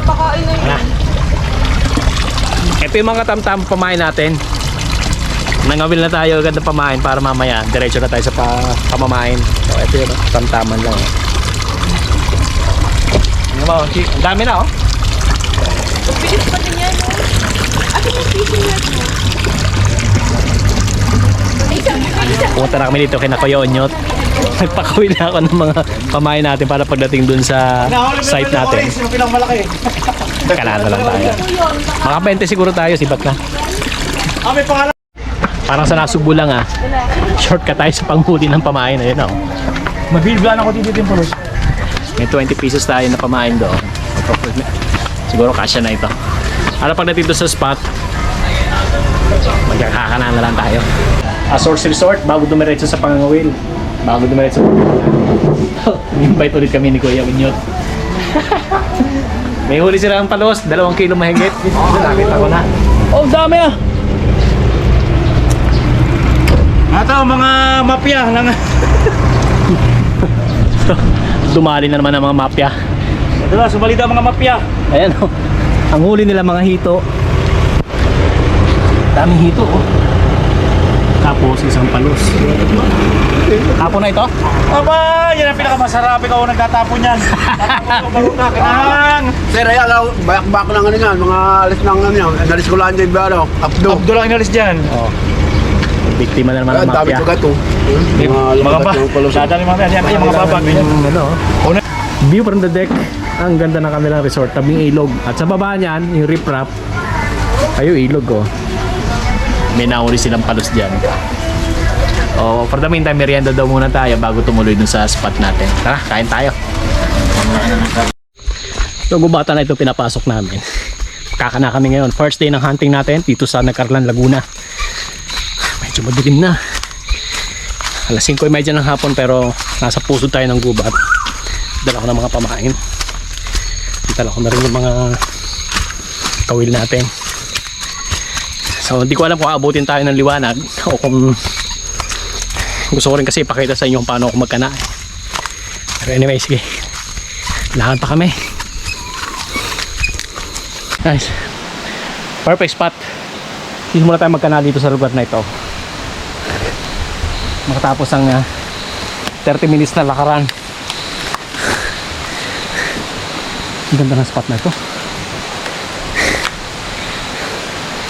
Papakain na yun. Ito yung mga katamtam pamain natin. Nangawil na tayo agad na pamain para mamaya diretso na tayo sa pamamain. So ito yung tamtaman lang. Ang dami na oh. Bilis pa din yan, no? Ate mo fishing net mo. Pumunta na kami dito kay Nakoyonyot. Nagpakawil na ako ng mga pamain natin para pagdating dun sa site natin. Kanada lang tayo. Mga 20 siguro tayo, sibat na. Parang sa Nasugbu lang ah. Shortcut tayo sa panghuli ng pamain. Ayun oh. Mabilblan ako dito din po. May 20 pesos tayo na pamain doon. Siguro kasya na ito. Para pagdating doon sa spot, magkakakanan na lang tayo. Source Resort, bago dumiretso sa Pangangawil. Bago dumiretso sa Pangangawil. Invite ulit kami ni Kuya Unyot. May huli sila ang palos, 2 kilo mahigit. Nakita ko na. Oh, dami ah! Ito, mga mafia lang. Dumali na naman ang mga mafia. Ito na, sumalida ang mga mafia. Ayan oh. Ang huli nila mga hito. Daming hito oh. Tapos isang palos. Hapon na ito? Aba, yan ang pinakamasarap. Ikaw ang nagtatapon yan. Baruta ka nang. Sir, ay alaw, bayak-bayak lang ano yan, mga alis ng ano yan, nalis ko lang dyan ba ano, Abdo. Abdo lang inalis dyan. Oh. Biktima na naman ng Dami mafia. ko gato. Mga ba? Dadali mga yan. Ay, mga babag. Ano, view from the deck. Ang ganda ng kanilang resort, tabing ilog. At sa baba niyan, yung riprap. Ayo ilog oh. May nauli silang palos dyan. Oh, for the meantime, merienda daw muna tayo bago tumuloy dun sa spot natin. Tara, kain tayo. Yung gubata na ito pinapasok namin. Kakana kami ngayon. First day ng hunting natin dito sa Nagcarlan, Laguna. Medyo madilim na. Alas 5:30 ng hapon pero nasa puso tayo ng gubat. Dala ko ng mga pamain. Dala ko na rin yung mga kawil natin. So hindi ko alam kung abutin tayo ng liwanag o kung gusto ko rin kasi ipakita sa inyo kung paano ako magkana. Pero anyway, sige. Lahat pa kami. Nice. Perfect spot. Sisimula tayo magkana dito sa lugar na ito. Makatapos ang 30 minutes na lakaran. Ang ganda ng spot na ito.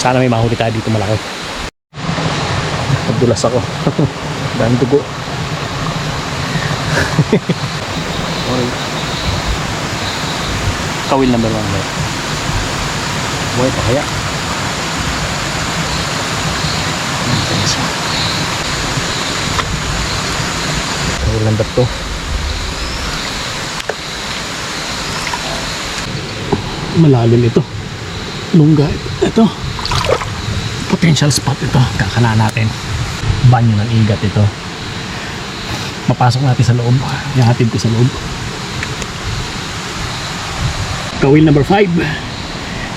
Sana may mahuli tayo dito malaki. Pagdulas ako. Dahil dugo. Kawil number 1 ba? Buhay pa kaya? Kawil number 2. Malalim ito. Lungga ito. Potential spot ito. Kakana natin. Banyo ng igat ito. Mapasok natin sa loob. Ihatid ko sa loob. Kawil number 5.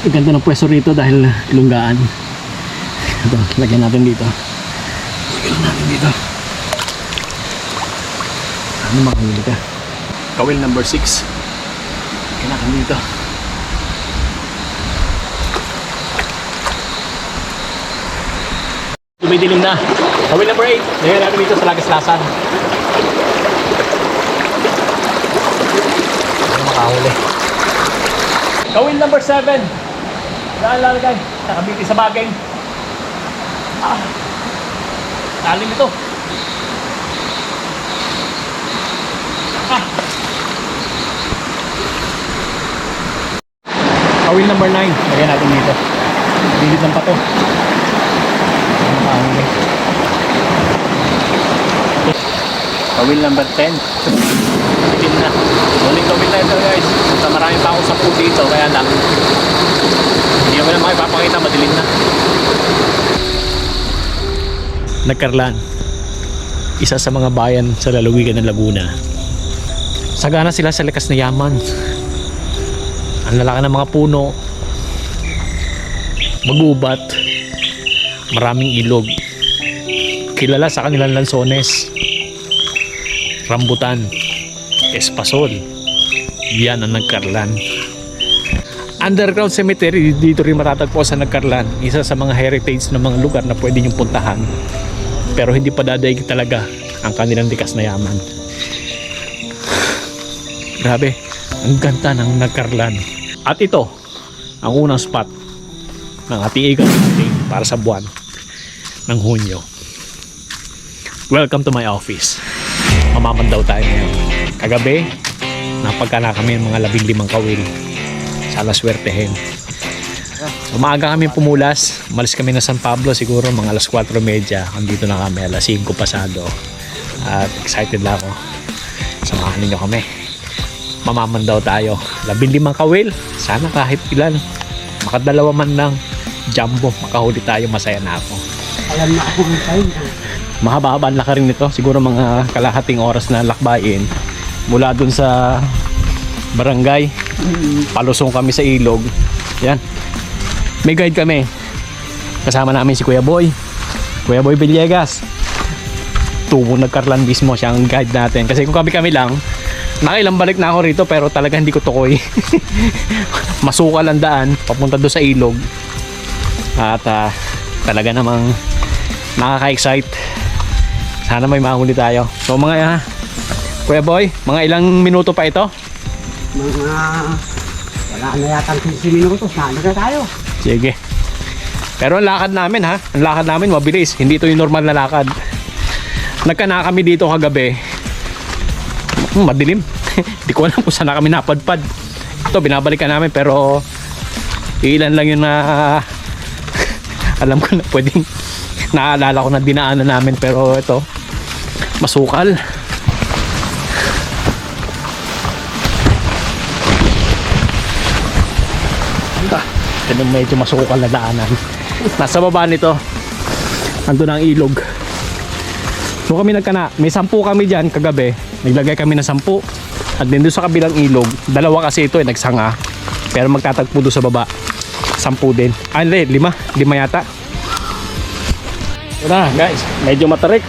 Ang ganda ng pwesto rito dahil lunggaan. Ito, lagyan natin dito. Lagyan natin dito. Ano makahuli ka? Kawil number 6. Lagyan natin dito. Dumidilim na. Kawil number 8. Lagyan natin dito sa Lagas-Lasan. Ano makahuli? Kawil number 7. Saan lalagay? Nakabiti sa bagay. Lalim ito. Kawil number 9. Lagyan natin dito. Bilit ng pato. Kawil number 10. Itim na. Muling kawil na ito guys. Sa marami pa akong sapu dito. Kaya lang hindi naman na makipapakita. Madilim na. Nagcarlan, isa sa mga bayan sa lalawigan ng Laguna. Sagana sila sa likas na yaman. Ang lalaki ng mga puno, magubat, maraming ilog. Kilala sa kanilang lansones, rambutan, espasol. Yan ang Nagcarlan. underground cemetery dito rin matatagpo sa Nagkarlan. Isa sa mga heritage ng mga lugar na pwede nyong puntahan. Pero hindi pa dadaig talaga ang kanilang likas na yaman. Grabe, ang ganda ng Nagkarlan. At ito, ang unang spot ng ating igang para sa buwan ng Hunyo. Welcome to my office. Mamamandaw tayo ngayon. Kagabi, napagkana kami ng mga 15 kawil. Sana swertehin. So, maaga kami pumulas. Malis kami na San Pablo siguro mga alas 4:30. Andito na kami alas 5 pasado. At excited na ako. Samahan ninyo kami. Mamamandaw tayo. 15 kawil. Sana kahit ilan. Makadalawa man lang. Jumbo. Makahuli tayo. Masaya na ako. Alam na ako ng time. Mahaba-haba ang laka rin nito. Siguro mga kalahating oras na lakbayin. Mula dun sa barangay. Palusong kami sa ilog. Yan. May guide kami. Kasama namin si Kuya Boy. Kuya Boy Villegas. Tubo Nagkarlan mismo. Siya ang guide natin. Kasi kung kami lang, nakailang balik na ako rito pero talaga hindi ko tukoy. Masukal ang daan papunta doon sa ilog. At talaga namang nakaka-excite. Sana may mahuli tayo. So mga Kuya Boy, mga ilang minuto pa ito? Wala na yata 15 minutos. Nano na tayo. Sige. Pero ang lakad namin ang lakad namin mabilis. Hindi ito yung normal na lakad. Nagkana kami dito kagabi. Madilim. Hindi ko alam kung saan na kami napadpad. Ito binabalikan namin pero ilan lang yun na alam ko na pwedeng naalala ko na dinaanan namin pero ito masukal. Ito medyo masukal na daanan. Nasa baba nito andun ang ilog. So kami nagkana, may 10 kami dyan kagabi. Naglagay kami ng 10. At din doon sa kabilang ilog, dalawa kasi ito nagsanga. Pero magtatagpo doon sa baba 10 din. Ah hindi, 5 yata. Ito na guys, medyo matarik.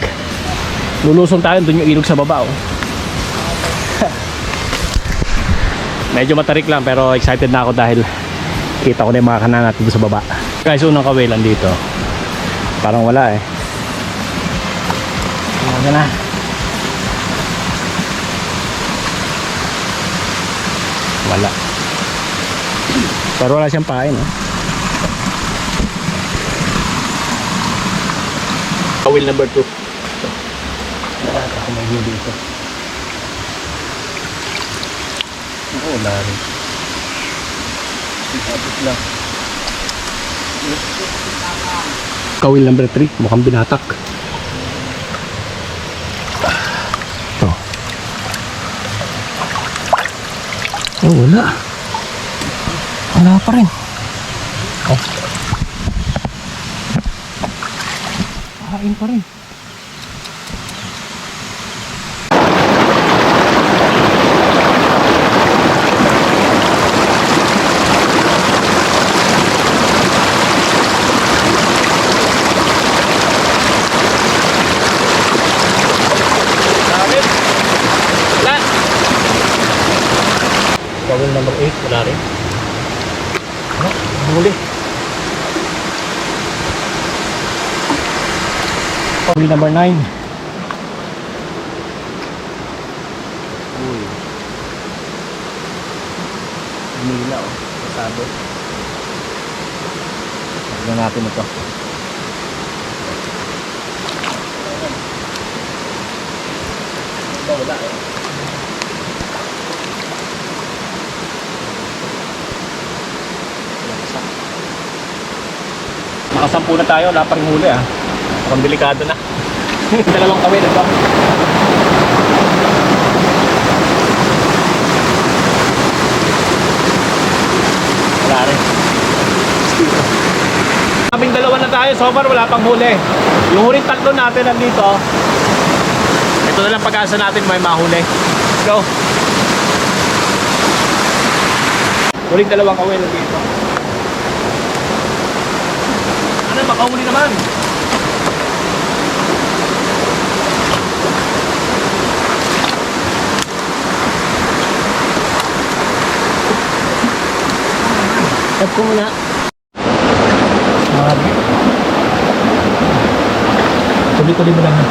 Lulusong tayo doon yung ilog sa baba Medyo matarik lang pero excited na ako dahil kita ko na yung mga kanan natin doon sa baba. Guys, unang kawilan dito. Parang wala Wala na. Wala. Pero wala siyang pain Kawil number 2. Wala ako may huli ito. Wala rin. Kawil number 3. Mukhang binatak. Wala. Wala pa rin. Kain pa rin. Kawil number 8, wala rin. Huli. Kawil number 9. Uy. Nila Pasado. Tignan natin ito. Wala Nakasampu na tayo, wala pa rin huli Parang delikado na. Dalawang kawil ito. Wala rin. Kaming dalawa na tayo, so far wala pang huli. Yung huling 3 natin nandito. Ito na lang pag-asa natin may mahuli. Let's go. Huling 2 kawil nandito. Makahuli naman. Tap ko muna. Marami. Tuloy-tuloy mo lang ha.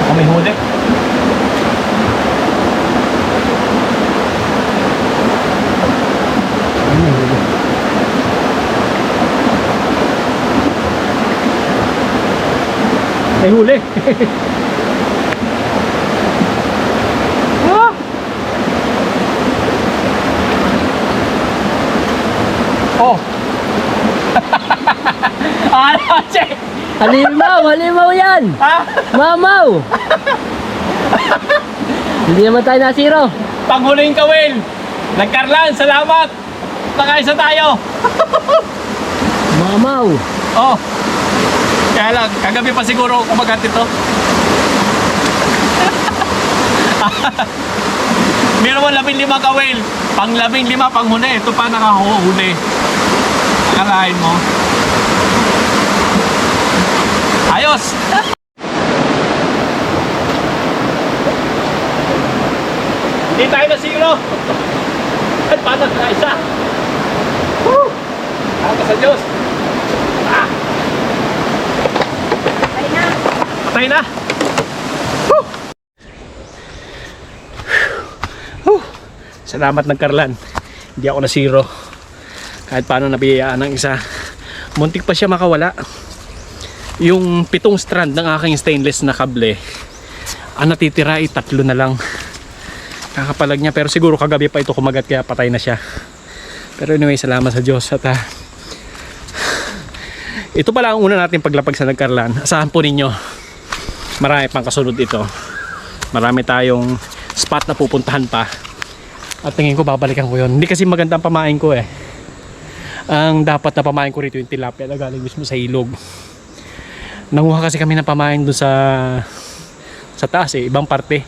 Baka may huli. May huli. Ah! Oh. Ano, che? Halimaw yan! Ha? Mamaw! Hindi naman tayo nasiro. Panghuling kawil. Nagkarlan, salamat. Nakaisa tayo. Mamaw! Oh. Kaya lang, kagabi pa siguro kumagat ito. Meron mo 15 kawil. Pang 15, panghuli. Ito pa nakahuhuli. Akalain mo. Ayos! Hindi tayo na zero. At paano na isa? Woo! Salamat sa Diyos. Ah! Patay na. Woo! Woo! Salamat nagkarlan. Hindi ako na zero. Kahit paano nabiyayaan ng isa. Muntik pa siya makawala. Yung 7 strand ng aking stainless na kable, ang natitira ay 3 na lang. Kakapalag niya, pero siguro kagabi pa ito kumagat kaya patay na siya. Pero anyway, salamat sa Diyos. At ito pala ang una natin paglapag sa Nagkarlan. Asahan po ninyo, marami pang kasunod ito. Marami tayong spot na pupuntahan pa. At tingin ko babalikan ko yon. Hindi kasi maganda ang pamain ko eh. Ang dapat na pamain ko rito yung tilapia na galing mismo sa ilog. Nanguha kasi kami ng pamain doon sa taas eh, ibang parte.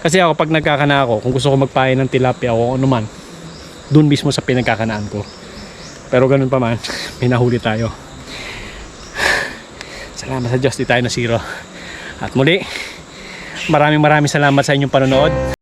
Kasi ako pag nagkakana ako, kung gusto ko magpain ng tilapia o ano man, doon mismo sa pinagkakanaan ko. Pero ganun pa man, may nahuli tayo. Salamat sa Diyos, di tayo na zero. At muli, maraming salamat sa inyong panonood.